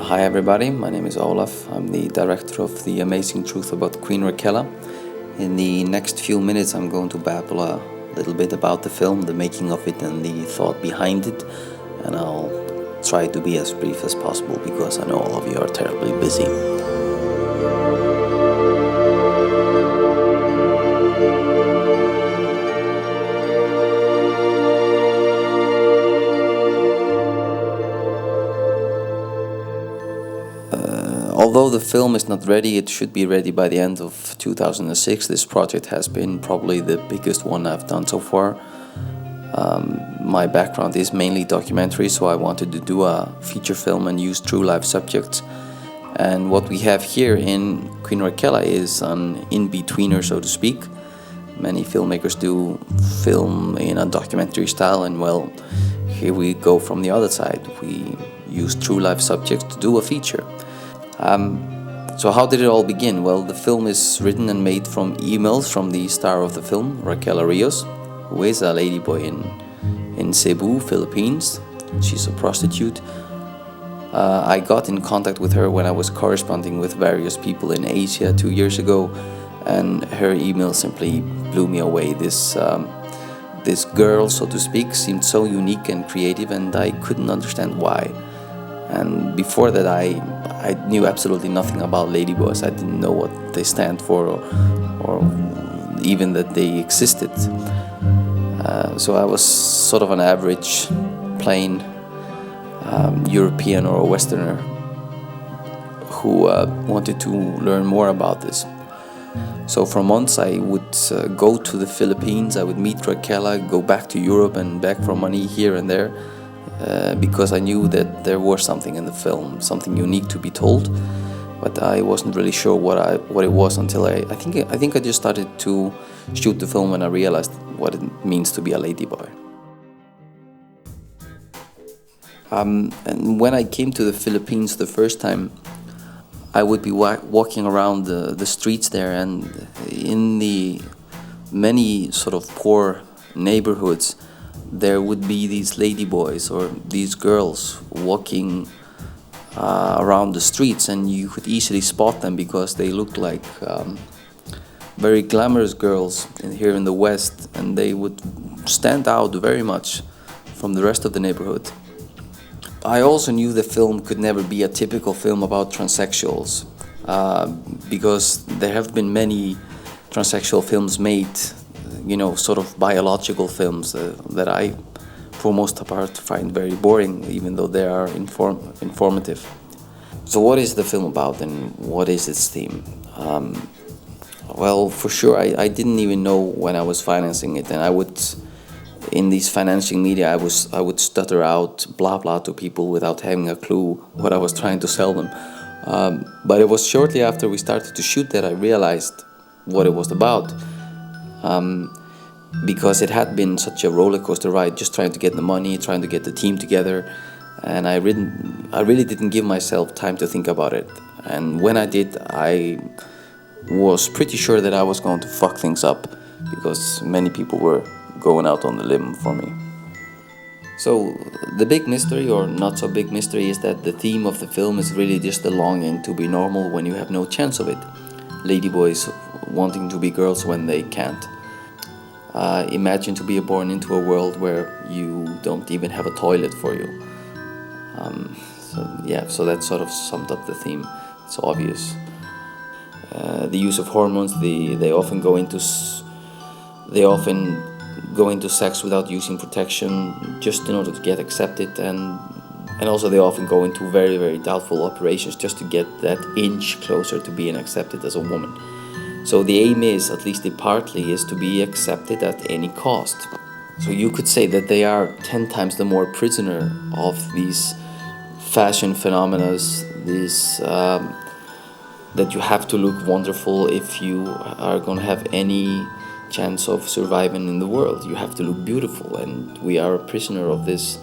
Hi everybody, my name is Olaf. I'm the director of The Amazing Truth About Queen Raquela. In the next few minutes I'm going to babble a little bit about the film, the making of it and the thought behind it, and I'll try to be as brief as possible because I know all of you are terribly busy. Although the film is not ready, it should be ready by the end of 2006. This project has been probably the biggest one I've done so far. My background is mainly documentary, so I wanted to do a feature film and use true life subjects. And what we have here in Queen Raquela is an in-betweener, so to speak. Many filmmakers do film in a documentary style, and well, here we go from the other side. We use true life subjects to do a feature. So how did it all begin? Well, the film is written and made from emails from the star of the film, Raquela Rios, who is a ladyboy in Cebu, Philippines. She's a prostitute. I got in contact with her when I was corresponding with various people in Asia 2 years ago, and her email simply blew me away. This girl, so to speak, seemed so unique and creative, and I couldn't understand why. And before that, I knew absolutely nothing about Ladyboys. I didn't know what they stand for, or even that they existed. So I was sort of an average, plain European or a Westerner who wanted to learn more about this. So for months I would go to the Philippines, I would meet Raquela, go back to Europe and beg for money here and there, because I knew that there was something in the film, something unique to be told, but I wasn't really sure what it was until I think I just started to shoot the film when I realized what it means to be a ladyboy. And when I came to the Philippines the first time, I would be walking around the streets there, and in the many sort of poor neighborhoods, there would be these ladyboys or these girls walking around the streets, and you could easily spot them because they looked like very glamorous girls here in the West, and they would stand out very much from the rest of the neighborhood. I also knew the film could never be a typical film about transsexuals, because there have been many transsexual films made, sort of biological films that I, for most part, find very boring, even though they are informative. So what is the film about, and what is its theme? Well, for sure, I didn't even know when I was financing it, and I would, in these financing media, I would stutter out blah blah to people without having a clue what I was trying to sell them. But it was shortly after we started to shoot that I realized what it was about. Because it had been such a roller coaster ride, just trying to get the money, trying to get the team together, and I really didn't give myself time to think about it. And when I did, I was pretty sure that I was going to fuck things up, because many people were going out on the limb for me. So the big mystery, or not so big mystery, is that the theme of the film is really just the longing to be normal when you have no chance of it. Ladyboys wanting to be girls when they can't. Imagine to be born into a world where you don't even have a toilet for you. So that sort of summed up the theme. It's obvious. The use of hormones. They often go into sex without using protection, just in order to get accepted, and also they often go into very, very doubtful operations just to get that inch closer to being accepted as a woman. So the aim is, at least partly, is to be accepted at any cost. So you could say that they are 10 times the more prisoner of these fashion phenomena, that you have to look wonderful if you are going to have any chance of surviving in the world. You have to look beautiful, and we are a prisoner of this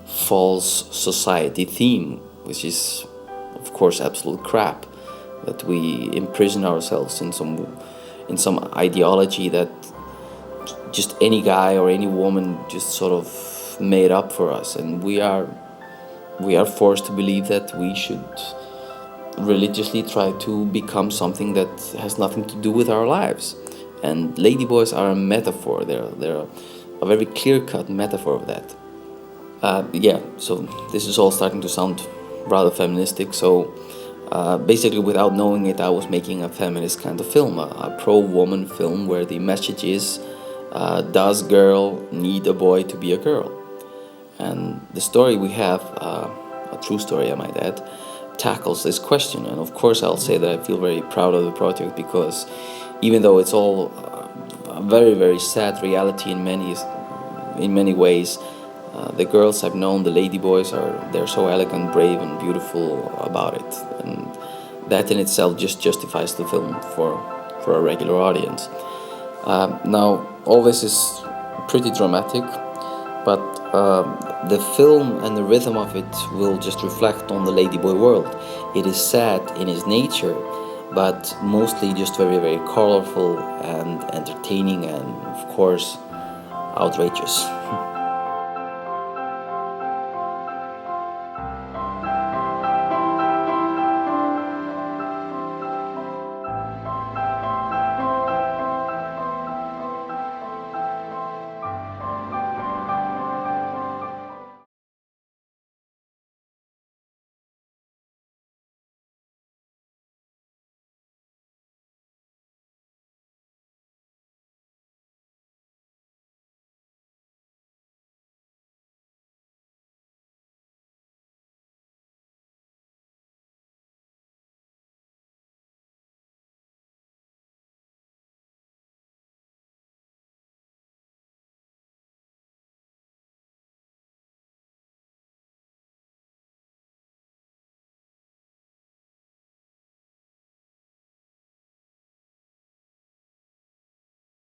false society theme, which is, of course, absolute crap. That we imprison ourselves in some ideology that just any guy or any woman just sort of made up for us, and we are we are forced to believe that we should religiously try to become something that has nothing to do with our lives. And ladyboys are a metaphor. They're a very clear-cut metaphor of that. Yeah, so this is all starting to sound rather feministic. So basically, without knowing it, I was making a feminist kind of film, a pro-woman film where the message is, does girl need a boy to be a girl? And the story we have, a true story I might add, tackles this question. And of course I'll say that I feel very proud of the project, because even though it's all a very, very sad reality in many ways, the girls I've known, the Ladyboys, they're so elegant, brave and beautiful about it. And that in itself just justifies the film for a regular audience. Now, all this is pretty dramatic, but the film and the rhythm of it will just reflect on the Ladyboy world. It is sad in its nature, but mostly just very, very colorful and entertaining and, of course, outrageous.